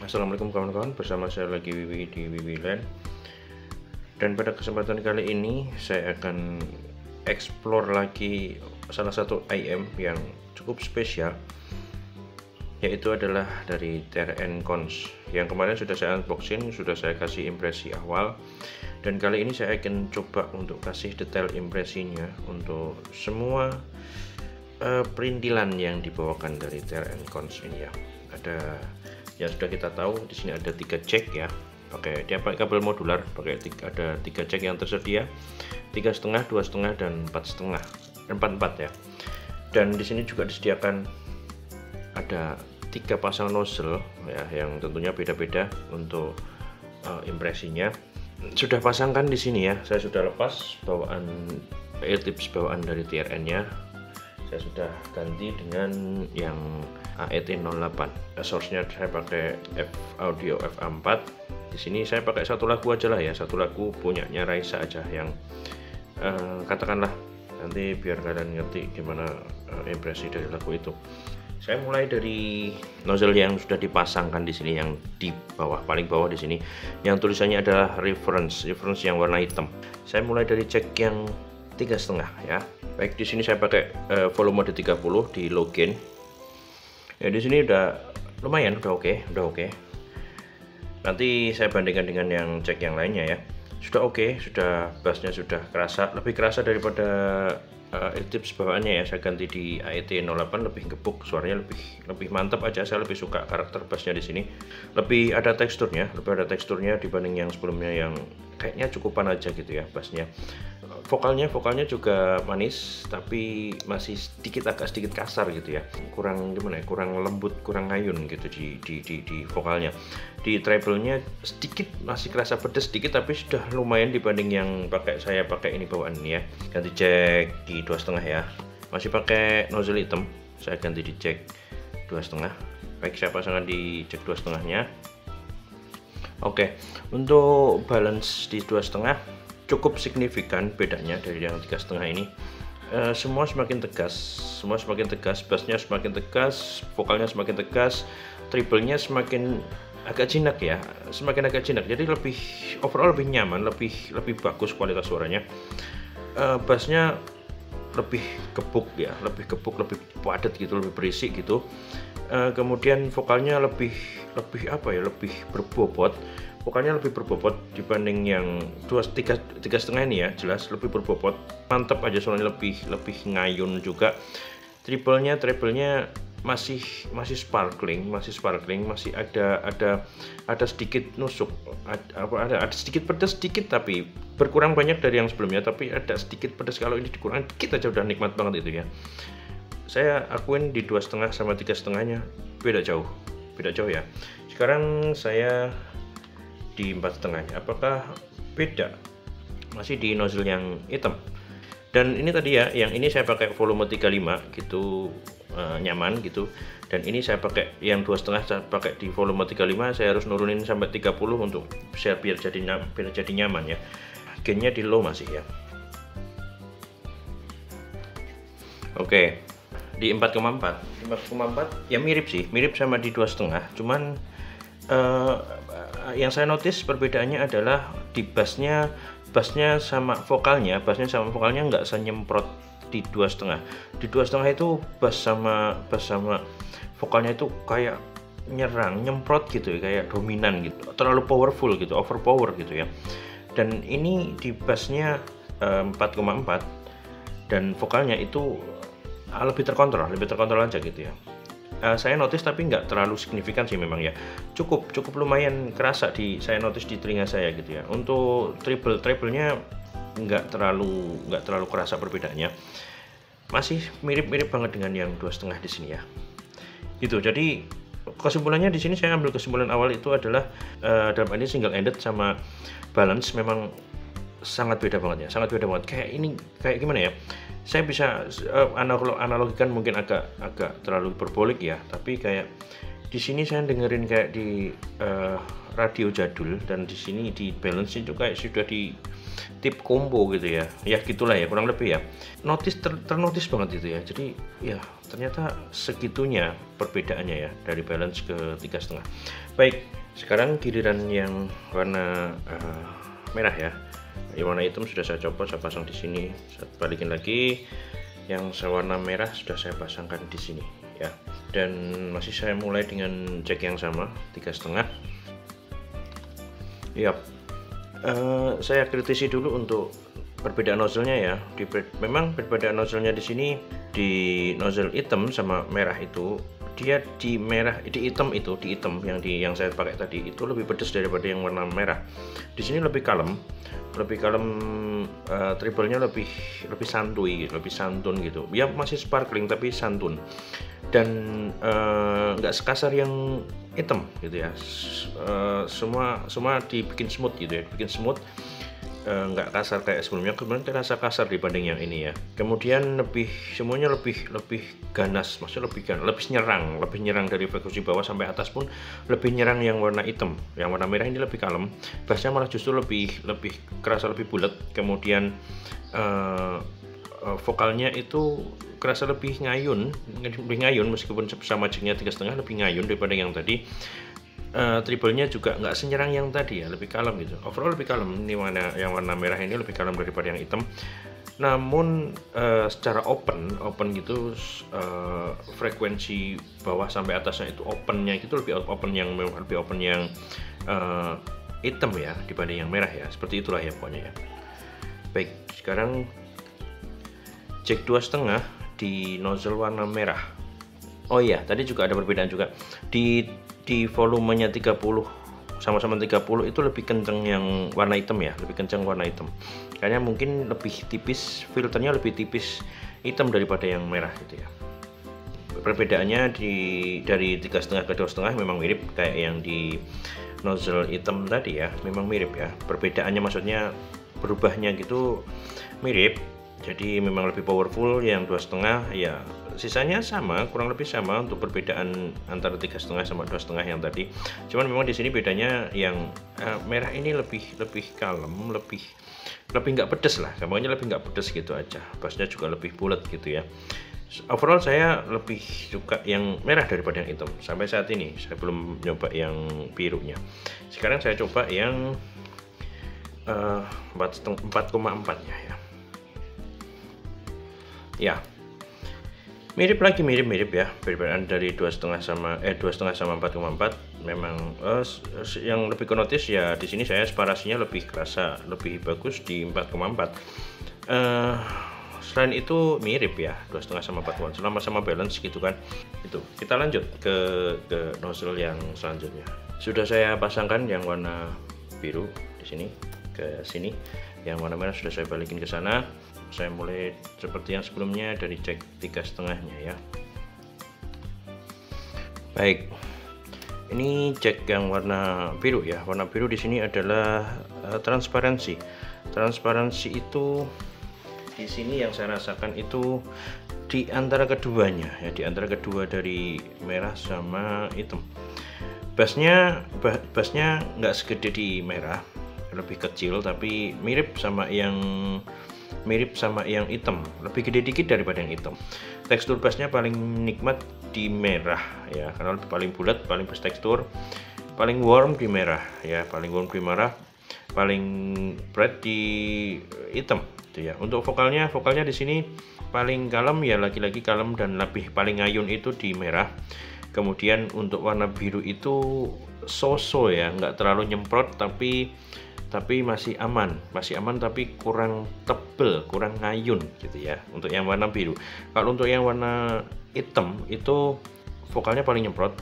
Assalamualaikum kawan-kawan, bersama saya lagi Wiwi di Wiwi Land. Dan pada kesempatan kali ini saya akan explore lagi salah satu IM yang cukup spesial, yaitu adalah dari TRN Cons yang kemarin sudah saya unboxing, sudah saya kasih impresi awal. Dan kali ini saya akan coba untuk kasih detail impresinya untuk semua perintilan yang dibawakan dari TRN Cons ini ya. Ada yang sudah kita tahu, di sini ada 3 jack ya, dia pakai kabel modular, ada 3 jack yang tersedia, 3,5, 2,5 dan 4,5, 4 ya. Dan di sini juga disediakan ada 3 pasang nozzle ya, yang tentunya beda-beda untuk impresinya. Sudah pasangkan di sini ya, saya sudah lepas bawaan air tips bawaan dari TRN-nya. Saya sudah ganti dengan yang AET08. Source-nya saya pakai audio FA4. Di sini saya pakai satu lagu aja lah ya, satu lagu punyanya Raisa aja yang katakanlah nanti biar kalian ngerti gimana impresi dari lagu itu. Saya mulai dari nozzle yang sudah dipasangkan di sini, yang di bawah, paling bawah di sini, yang tulisannya adalah reference yang warna hitam. Saya mulai dari jack yang 3,5 ya. Baik, di sini saya pakai volume mode 30 di low gain. Ya, di sini udah lumayan, udah oke. Nanti saya bandingkan dengan yang jack yang lainnya ya. Sudah oke, sudah bassnya sudah kerasa, lebih kerasa daripada air tips bawaannya ya. Saya ganti di AET08, lebih gebuk, suaranya lebih mantap aja. Saya lebih suka karakter bassnya di sini. Lebih ada teksturnya dibanding yang sebelumnya yang kayaknya cukupan aja gitu ya bassnya. Vokalnya juga manis, tapi masih agak sedikit kasar gitu ya, kurang gimana ya, kurang lembut, kurang ngayun gitu di vokalnya. Di treble-nya sedikit masih kerasa pedes sedikit, tapi sudah lumayan dibanding yang saya pakai ini bawaan ini ya. Ganti jack di 2,5 ya, masih pakai nozzle hitam, saya ganti di jack 2,5. Baik, saya pasangkan di jack 2,5 nya. Oke, untuk balance di 2,5 cukup signifikan bedanya dari yang 3,5 ini. Semua semakin tegas, bassnya semakin tegas, vokalnya semakin tegas, treble-nya semakin agak jinak ya, jadi overall lebih nyaman, lebih bagus kualitas suaranya. Bassnya lebih gebuk, lebih padat gitu, lebih berisik gitu. Kemudian vokalnya lebih berbobot. Vokalnya lebih berbobot dibanding yang 3,5 ini ya, jelas lebih berbobot, mantap aja suaranya, lebih ngayun juga. Treble-nya masih sparkling, masih ada sedikit nusuk, ada sedikit pedas sedikit, tapi berkurang banyak dari yang sebelumnya, tapi ada sedikit pedas. Kalau ini dikurang dikit aja udah nikmat banget itu ya. Saya akuin di 2,5 sama 3,5-nya beda jauh ya. Sekarang saya di 4,5-nya, apakah beda? Masih di nozzle yang hitam. Dan ini tadi ya, yang ini saya pakai volume 35 gitu, nyaman gitu. Dan ini saya pakai yang 2,5, saya pakai di volume 35, saya harus nurunin sampai 30 untuk biar jadi nyaman ya. Gainnya di low masih ya. Oke, di 4,4 ya, mirip sama di 2,5, cuman yang saya notice perbedaannya adalah di bassnya sama vokalnya nggak senyemprot di 2,5. Di 2,5 itu bass sama vokalnya itu kayak nyemprot gitu ya, kayak dominan gitu, terlalu powerful gitu, overpower gitu ya. Dan ini di bassnya 4,4 dan vokalnya itu lebih terkontrol aja gitu ya. Saya notice, tapi nggak terlalu signifikan sih memang ya, cukup lumayan kerasa saya notice di telinga saya gitu ya. Untuk treble-nya nggak terlalu kerasa perbedaannya, masih mirip banget dengan yang 2,5 di sini ya gitu. Jadi kesimpulannya di sini, saya ambil kesimpulan awal itu adalah dalam ini single ended sama balance memang sangat beda banget. Kayak gimana ya, saya bisa analogikan, mungkin agak terlalu hiperbolik ya, tapi kayak di sini saya dengerin kayak di radio jadul, dan di sini di balance itu kayak sudah tip combo gitu ya. Ya gitulah ya, kurang lebih ya. Ternotis banget itu ya. Jadi ya ternyata segitunya perbedaannya ya dari balance ke 3,5. Baik, sekarang giliran yang warna merah ya. Yang warna hitam sudah saya copot, saya pasang di sini. Saya balikin lagi. Yang warna merah sudah saya pasangkan di sini ya. Dan masih saya mulai dengan jack yang sama 3,5. Yap. Saya kritisi dulu untuk perbedaan nozzle-nya ya. Memang perbedaan nozzle-nya di sini, di nozzle hitam sama merah itu, dia di hitam yang saya pakai tadi itu lebih pedas daripada yang warna merah. Di sini lebih kalem, triple-nya lebih santuy, lebih santun gitu. Ya masih sparkling tapi santun. Dan nggak sekasar yang hitam gitu ya. Semua dibikin smooth gitu ya, dibikin smooth. Nggak kasar kayak sebelumnya, kemudian terasa kasar dibanding yang ini ya. Kemudian semuanya lebih ganas, maksudnya lebih nyerang dari frekuensi bawah sampai atas pun lebih nyerang yang warna hitam. Yang warna merah ini lebih kalem, bassnya malah justru lebih kerasa lebih bulat. Kemudian vokalnya itu kerasa lebih ngayun meskipun sama jacknya 3,5 lebih ngayun daripada yang tadi. Triple-nya juga nggak senyerang yang tadi ya, lebih kalem gitu. Overall lebih kalem. Ini yang warna merah ini lebih kalem daripada yang hitam. Namun secara open gitu, frekuensi bawah sampai atasnya itu opennya gitu lebih open yang hitam ya dibanding yang merah ya. Seperti itulah ya pokoknya ya. Baik, sekarang jack 2,5 di nozzle warna merah. Oh iya, tadi juga ada perbedaan juga di volumenya 30 sama-sama 30 itu lebih kenceng yang warna hitam ya, lebih kenceng warna hitam. Kayaknya mungkin lebih tipis, filternya lebih tipis hitam daripada yang merah gitu ya. Perbedaannya dari 3,5 ke 2,5 memang mirip kayak yang di nozzle hitam tadi ya, memang mirip ya. Perbedaannya maksudnya berubahnya gitu mirip. Jadi memang lebih powerful yang 2,5 ya, sisanya sama, kurang lebih sama untuk perbedaan antara 3,5 sama 2,5 yang tadi. Cuman memang di sini bedanya yang merah ini lebih kalem, lebih nggak pedes lah, gampangnya lebih nggak pedes gitu aja. Bassnya juga lebih bulat gitu ya. Overall saya lebih suka yang merah daripada yang hitam. Sampai saat ini saya belum nyoba yang birunya. Sekarang saya coba yang 4,4 ya. Ya, mirip ya, perbedaan dari 2,5 sama 4,4. Memang yang lebih konotis ya di sini saya separasinya lebih kerasa, lebih bagus di 4,4. Selain itu mirip ya 2,5 sama 4,4, sama balance gitu kan. Itu kita lanjut ke nozzle yang selanjutnya. Sudah saya pasangkan yang warna biru di sini ke sini, yang warna merah sudah saya balikin ke sana. Saya mulai seperti yang sebelumnya dari jack 3,5-nya ya. Baik, ini jack yang warna biru ya. Warna biru di sini adalah transparansi. Transparansi itu di sini yang saya rasakan itu di antara keduanya ya, di antara kedua dari merah sama hitam. Bassnya nggak segede di merah, lebih kecil, tapi mirip sama yang hitam, lebih gede dikit daripada yang hitam. Tekstur bassnya paling nikmat di merah ya, karena paling bulat, paling bertekstur, paling warm di merah ya, paling bright di hitam gitu ya. Untuk vokalnya di sini paling kalem ya, lagi-lagi kalem dan paling ngayun itu di merah. Kemudian untuk warna biru itu so-so ya, nggak terlalu nyemprot tapi masih aman tapi kurang tebel, kurang ngayun gitu ya untuk yang warna biru. Kalau untuk yang warna hitam itu vokalnya paling nyemprot,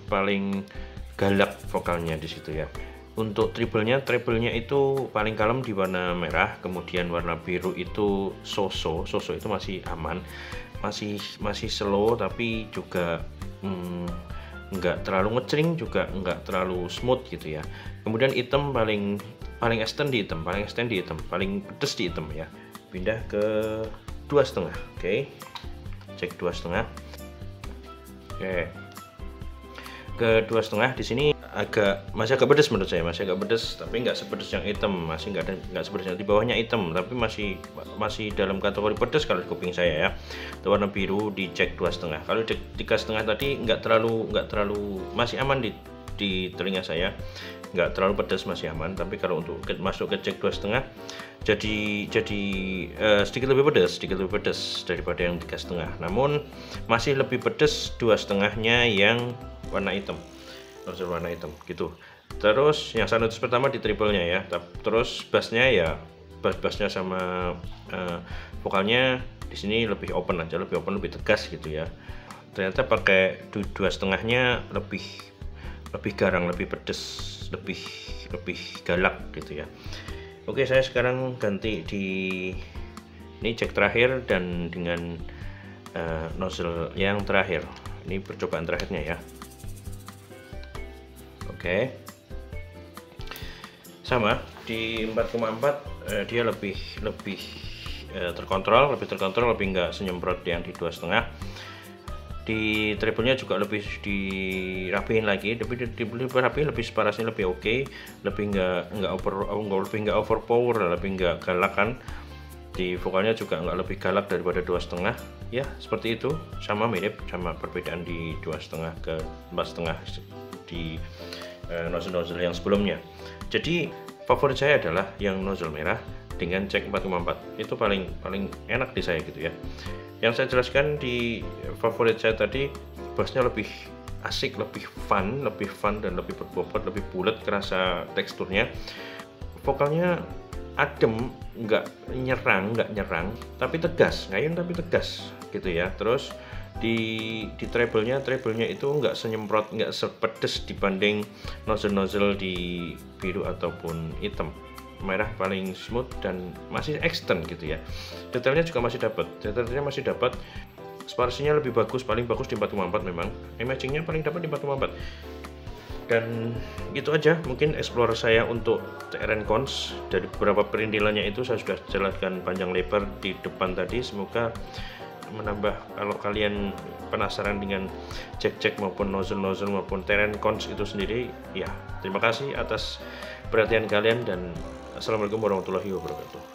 paling galak vokalnya di situ ya. Untuk treble-nya itu paling kalem di warna merah, kemudian warna biru itu so-so itu masih aman, masih slow tapi juga nggak terlalu ngecering, juga nggak terlalu smooth gitu ya. Kemudian hitam paling extend di hitam, paling pedes di hitam ya. Pindah ke 2,5. Oke, cek 2,5. Oke, ke 2,5 di sini masih agak pedes menurut saya, masih agak pedes, tapi nggak sepedes yang hitam, masih nggak sepedes yang di bawahnya hitam, tapi masih dalam kategori pedes kalau di kuping saya ya. Itu warna biru, dicek 2,5. Kalau di 3,5 tadi nggak terlalu masih aman di telinga saya, nggak terlalu pedas, masih aman. Tapi kalau untuk masuk ke cek 2,5 jadi sedikit lebih pedas daripada yang 3,5. Namun masih lebih pedas 2,5-nya yang warna hitam, nozzle warna hitam gitu. Terus yang Sanutis pertama di triple-nya ya. Terus bassnya ya, bassnya sama vokalnya di sini lebih open aja, lebih tegas gitu ya. Ternyata pakai 2,5-nya lebih garang, lebih pedes, lebih galak gitu ya. Oke, saya sekarang ganti ini cek terakhir dan dengan nozzle yang terakhir. Ini percobaan terakhirnya ya. Oke, sama di 4,4 dia lebih terkontrol, lebih nggak senyemprot yang di 2,5. Di treble-nya juga lebih dirapihin lagi, lebih dirapihin, lebih separasnya lebih oke, lebih nggak overpower, lebih nggak galak kan. Di vokalnya juga nggak lebih galak daripada 2,5 ya, seperti itu. Sama mirip, sama perbedaan di 2,5 ke 4,5 di nozzle yang sebelumnya. Jadi favorit saya adalah yang nozzle merah dengan cek 4,4. Itu paling enak di saya gitu ya. Yang saya jelaskan di favorit saya tadi, bassnya lebih asik, lebih fun dan lebih berbobot, lebih bulat, kerasa teksturnya. Vokalnya adem, nggak nyerang, tapi tegas, ngayun tapi tegas gitu ya. Terus di treble-nya itu nggak senyemprot, nggak sepedes dibanding nozzle di biru ataupun hitam. Merah paling smooth dan masih extend gitu ya. Detailnya masih dapat, sparsinya lebih bagus, paling bagus di 4,4 memang. Imagingnya paling dapat di 4,4. Dan gitu aja mungkin explore saya untuk TRN Cons. Dari beberapa perintilannya itu saya sudah jelaskan panjang lebar di depan tadi. Semoga menambah, kalau kalian penasaran dengan cek maupun nozzle maupun TRN Cons itu sendiri ya. Terima kasih atas perhatian kalian dan assalamualaikum warahmatullahi wabarakatuh.